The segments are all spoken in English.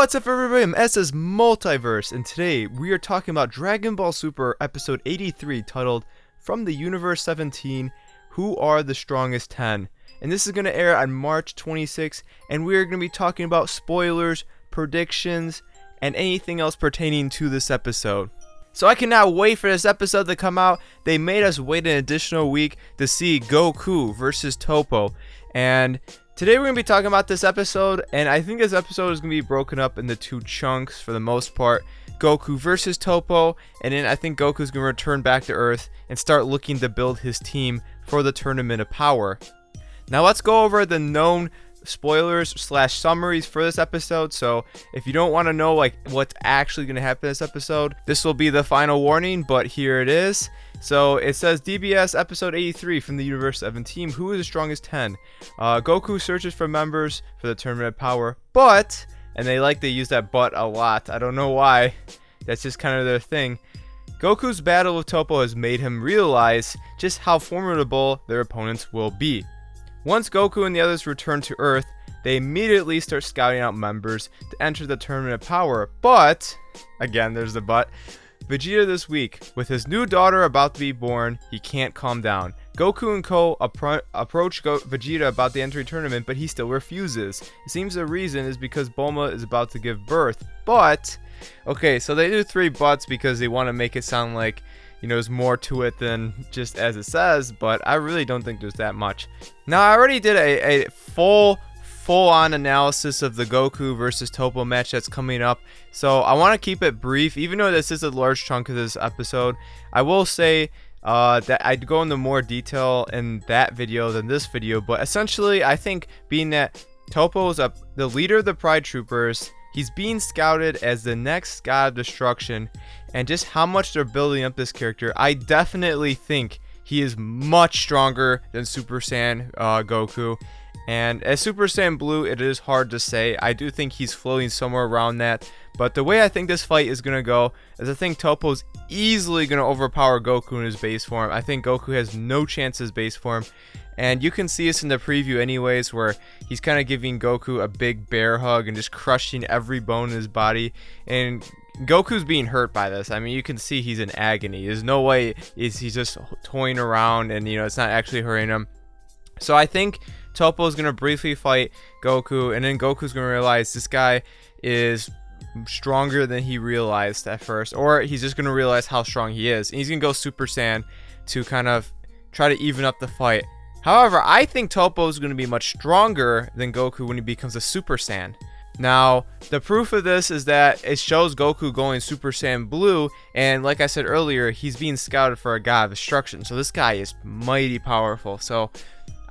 What's up everybody, I'm S's Multiverse, and today we are talking about Dragon Ball Super episode 83 titled From the Universe 17, Who Are the Strongest 10? And this is going to air on March 26th, and we are going to be talking about spoilers, predictions, and anything else pertaining to this episode. So I cannot wait for this episode to come out. They made us wait an additional week to see Goku versus Toppo, and today we're going to be talking about this episode, and I think this episode is going to be broken up into two chunks for the most part. Goku versus Toppo, and then I think Goku's going to return back to Earth and start looking to build his team for the Tournament of Power. Now let's go over the known spoilers / summaries for this episode. So if you don't want to know what's actually going to happen in this episode, this will be the final warning, but here it is. So it says DBS episode 83 from the Universe 17, who is the strongest 10? Goku searches for members for the Tournament of Power, but, and they like to use that but a lot, I don't know why, that's just kind of their thing. Goku's battle with Toppo has made him realize just how formidable their opponents will be. Once Goku and the others return to Earth, they immediately start scouting out members to enter the Tournament of Power, but, again there's the but, Vegeta this week, with his new daughter about to be born, he can't calm down. Goku and Co. approach Vegeta about the entry tournament, but he still refuses. It seems the reason is because Bulma is about to give birth, but, okay, so they do three buts because they want to make it sound like, you know, there's more to it than just as it says, but I really don't think there's that much. Now, I already did a full-on analysis of the Goku versus Toppo match that's coming up, so I want to keep it brief. Even though this is a large chunk of this episode, I will say that I'd go into more detail in that video than this video, but essentially I think being that Toppo is the leader of the Pride Troopers, he's being scouted as the next god of destruction, and just how much they're building up this character, I definitely think he is much stronger than Super Saiyan Goku. And as Super Saiyan Blue, it is hard to say. I do think he's floating somewhere around that. But the way I think this fight is going to go is I think Toppo's easily going to overpower Goku in his base form. I think Goku has no chance as base form. And you can see this in the preview anyways, where he's kind of giving Goku a big bear hug and just crushing every bone in his body. And Goku's being hurt by this. I mean, you can see he's in agony. There's no way he's just toying around and, you know, it's not actually hurting him. So I think Toppo is going to briefly fight Goku, and then Goku's going to realize this guy is stronger than he realized at first, or he's just going to realize how strong he is, and he's going to go Super Saiyan to kind of try to even up the fight. However, I think Toppo is going to be much stronger than Goku when he becomes a Super Saiyan. Now, the proof of this is that it shows Goku going Super Saiyan Blue, and like I said earlier, he's being scouted for a god of destruction, so this guy is mighty powerful. So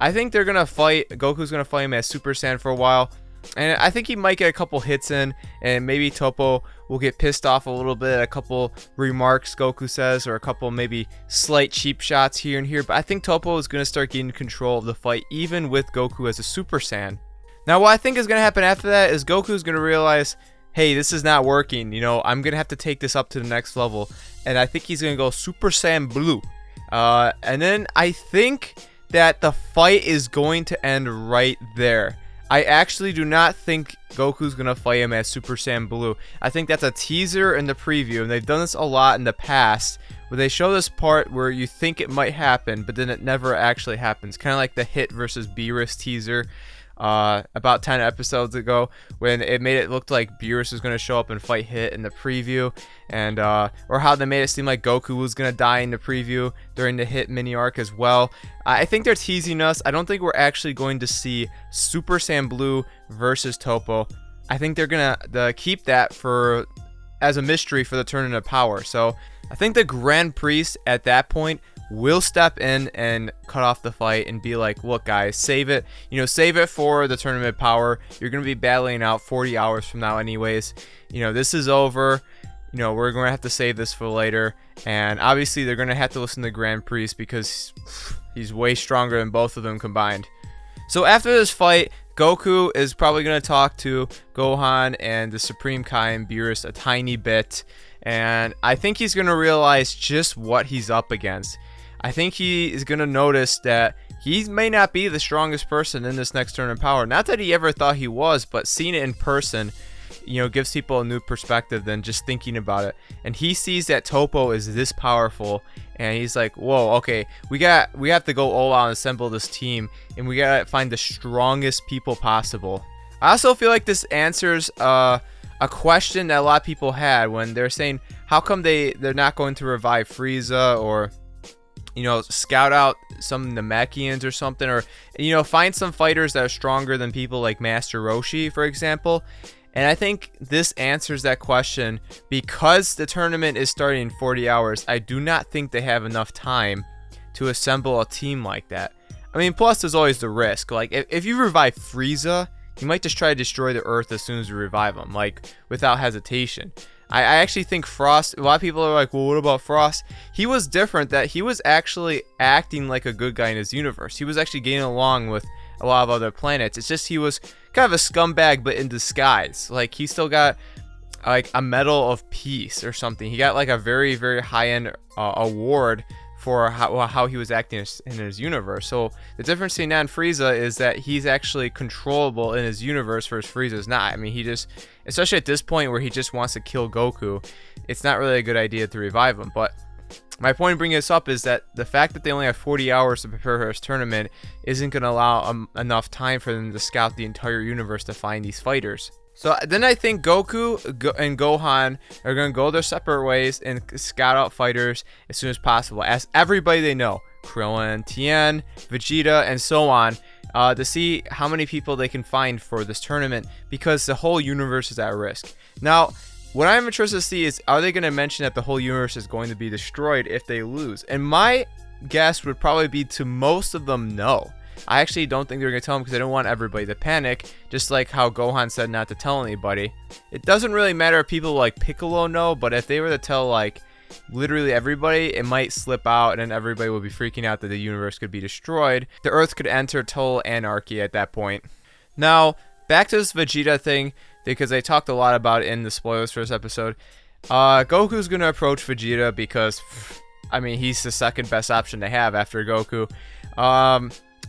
I think they're going to fight, Goku's going to fight him as Super Saiyan for a while, and I think he might get a couple hits in, and maybe Toppo will get pissed off a little bit, a couple remarks Goku says, or a couple maybe slight cheap shots here and here, but I think Toppo is going to start getting control of the fight, even with Goku as a Super Saiyan. Now, what I think is going to happen after that is Goku's going to realize, hey, this is not working, you know, I'm going to have to take this up to the next level, and I think he's going to go Super Saiyan Blue, and then I think that the fight is going to end right there. I actually do not think Goku's going to fight him as Super Saiyan Blue. I think that's a teaser in the preview, and they've done this a lot in the past, where they show this part where you think it might happen, but then it never actually happens. Kind of like the Hit versus Beerus teaser about 10 episodes ago, when it made it look like Beerus was going to show up and fight Hit in the preview, and or how they made it seem like Goku was going to die in the preview during the Hit mini arc as well. I think they're teasing us. I don't think we're actually going to see Super Saiyan Blue versus Toppo. I think they're going to keep that for as a mystery for the Tournament of Power. So I think the Grand Priest at that point will step in and cut off the fight and be like, look guys, save it, you know, save it for the Tournament of Power. You're going to be battling out 40 hours from now anyways. You know, this is over. You know, we're going to have to save this for later. And obviously they're going to have to listen to Grand Priest because he's way stronger than both of them combined. So after this fight, Goku is probably going to talk to Gohan and the Supreme Kai and Beerus a tiny bit. And I think he's going to realize just what he's up against. I think he is going to notice that he may not be the strongest person in this next Tournament of Power. Not that he ever thought he was, but seeing it in person, gives people a new perspective than just thinking about it. And he sees that Toppo is this powerful, and he's like, whoa, okay, we have to go all out and assemble this team, and we gotta find the strongest people possible. I also feel like this answers a question that a lot of people had when they're saying, how come they're not going to revive Frieza, or scout out some Namekians or something, or find some fighters that are stronger than people like Master Roshi, for example. And I think this answers that question, because the tournament is starting in 40 hours. I do not think they have enough time to assemble a team like that. I mean, plus there's always the risk. Like, if you revive Frieza, you might just try to destroy the Earth as soon as you revive him, like, without hesitation. I actually think Frost, a lot of people are like, well, what about Frost? He was different, that he was actually acting like a good guy in his universe. He was actually getting along with a lot of other planets. It's just he was kind of a scumbag, but in disguise. Like, he still got like a Medal of Peace or something. He got like a very, very high-end award for how he was acting in his universe. So the difference between that and Frieza is that he's actually controllable in his universe, versus Frieza's not. I mean, he just, especially at this point where he just wants to kill Goku, it's not really a good idea to revive him. But my point in bringing this up is that the fact that they only have 40 hours to prepare for this tournament isn't going to allow enough time for them to scout the entire universe to find these fighters. So then I think Goku and Gohan are going to go their separate ways and scout out fighters as soon as possible. Ask everybody they know, Krillin, Tien, Vegeta, and so on, to see how many people they can find for this tournament, because the whole universe is at risk. Now, what I'm interested to see is, are they going to mention that the whole universe is going to be destroyed if they lose? And my guess would probably be, to most of them, no. I actually don't think they're going to tell them, because they don't want everybody to panic, just like how Gohan said not to tell anybody. It doesn't really matter if people like Piccolo know, but if they were to tell like literally everybody, it might slip out, and then everybody will be freaking out that the universe could be destroyed. The Earth could enter total anarchy at that point. Now, back to this Vegeta thing, because they talked a lot about it in the spoilers for this episode. Goku's going to approach Vegeta because, I mean, he's the second best option to have after Goku.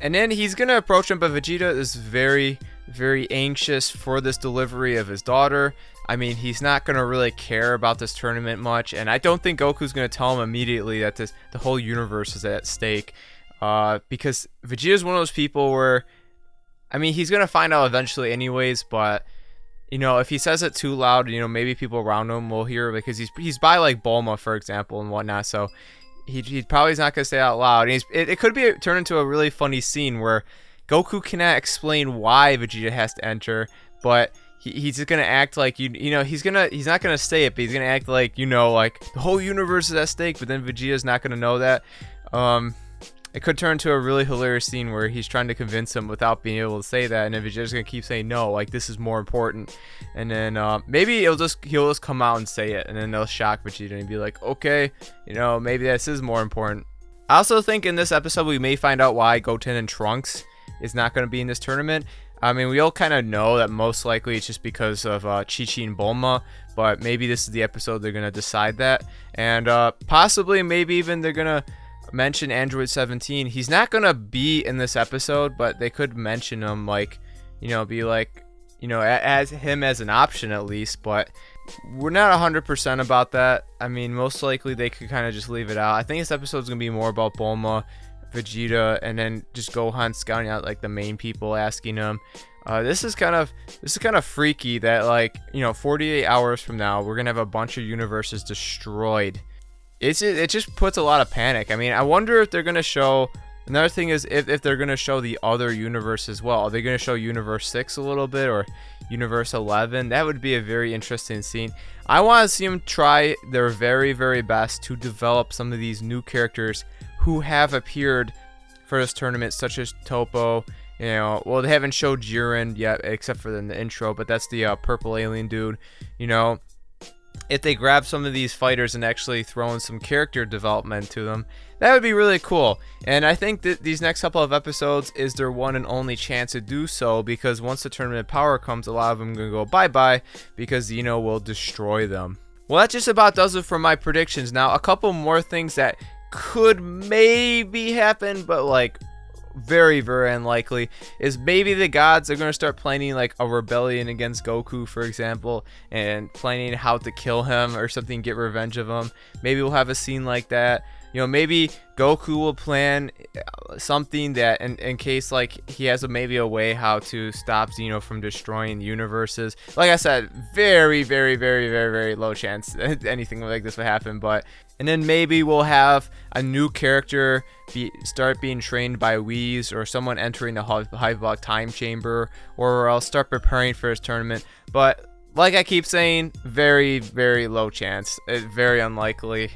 And then he's going to approach him, but Vegeta is very, very anxious for this delivery of his daughter. I mean, he's not going to really care about this tournament much, and I don't think Goku's going to tell him immediately that the whole universe is at stake, because Vegeta's one of those people where, I mean, he's going to find out eventually anyways, but, if he says it too loud, maybe people around him will hear, because he's by, like, Bulma, for example, and whatnot, so he probably is not going to say it out loud. And it could be turned into a really funny scene where Goku cannot explain why Vegeta has to enter, but he's just going to act like, he's not going to say it, but he's going to act like, like the whole universe is at stake, but then Vegeta's not going to know that. It could turn into a really hilarious scene where he's trying to convince him without being able to say that, and then Vegeta's gonna keep saying no, like this is more important, and then maybe he'll just come out and say it, and then they'll shock Vegeta and be like, okay, maybe this is more important. I also think in this episode we may find out why Goten and Trunks is not going to be in this tournament. I mean, we all kind of know that most likely it's just because of Chi-Chi and Bulma, but maybe this is the episode they're going to decide that, and possibly maybe even they're going to mention Android 17. He's not gonna be in this episode, but they could mention him, like, be like, as him as an option at least, but we're not 100% about that. I mean, most likely they could kind of just leave it out. I think this episode's gonna be more about Bulma, Vegeta, and then just Gohan scouting out like the main people, asking them. This is kind of freaky that, like, 48 hours from now we're gonna have a bunch of universes destroyed. It just puts a lot of panic. I mean, I wonder if they're going to show... Another thing is if they're going to show the other universe as well. Are they going to show Universe 6 a little bit, or Universe 11? That would be a very interesting scene. I want to see them try their very, very best to develop some of these new characters who have appeared for this tournament, such as Toppo. Well, they haven't showed Jiren yet, except for in the intro, but that's the purple alien dude. If they grab some of these fighters and actually throw in some character development to them, that would be really cool. And I think that these next couple of episodes is their one and only chance to do so, because once the tournament power comes, a lot of them are going to go bye-bye, because Zeno will destroy them. Well, that just about does it for my predictions. Now, a couple more things that could maybe happen, but like very, very unlikely, is maybe the gods are going to start planning like a rebellion against Goku, for example, and planning how to kill him or something, get revenge of him. Maybe we'll have a scene like that. You know, maybe Goku will plan something that in case like he has maybe a way how to stop Xeno from destroying universes. Like I said, very, very, very, very, very low chance anything like this would happen. But and then maybe we'll have a new character start being trained by Whis, or someone entering the Hyperbolic Time Chamber, or I'll start preparing for his tournament. But like I keep saying, very, very low chance. Very unlikely.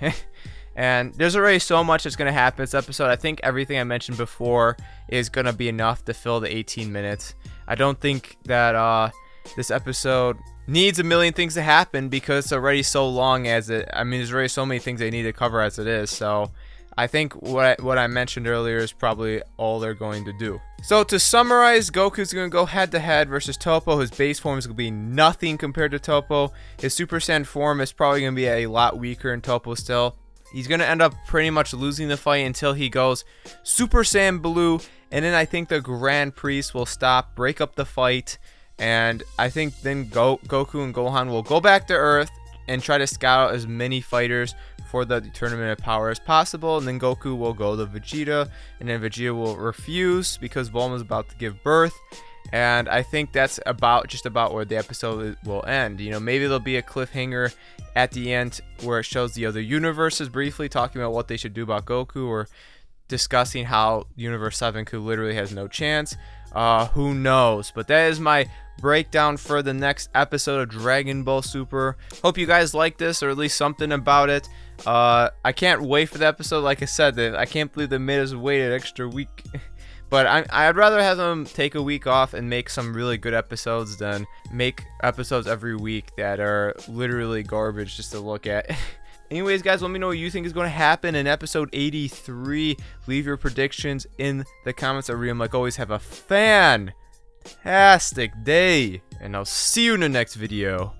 And there's already so much that's going to happen this episode. I think everything I mentioned before is going to be enough to fill the 18 minutes. I don't think that this episode needs a million things to happen, because it's already so long as it. I mean, there's already so many things they need to cover as it is. So I think what I mentioned earlier is probably all they're going to do. So to summarize, Goku's going to go head-to-head versus Toppo. His base form is going to be nothing compared to Toppo. His Super Saiyan form is probably going to be a lot weaker than Toppo still. He's going to end up pretty much losing the fight until he goes Super Saiyan Blue, and then I think the Grand Priest will stop, break up the fight, and I think then Goku and Gohan will go back to Earth and try to scout out as many fighters for the Tournament of Power as possible, and then Goku will go to Vegeta, and then Vegeta will refuse because Bulma's about to give birth. And I think that's just about where the episode will end. You know, maybe there'll be a cliffhanger at the end where it shows the other universes briefly talking about what they should do about Goku, or discussing how Universe 7 could literally has no chance. Who knows? But that is my breakdown for the next episode of Dragon Ball Super. Hope you guys like this, or at least something about it. I can't wait for the episode. Like I said, I can't believe they made us wait an extra week. But I'd rather have them take a week off and make some really good episodes than make episodes every week that are literally garbage just to look at. Anyways, guys, let me know what you think is going to happen in episode 83. Leave your predictions in the comments. I really, like always, have a fantastic day, and I'll see you in the next video.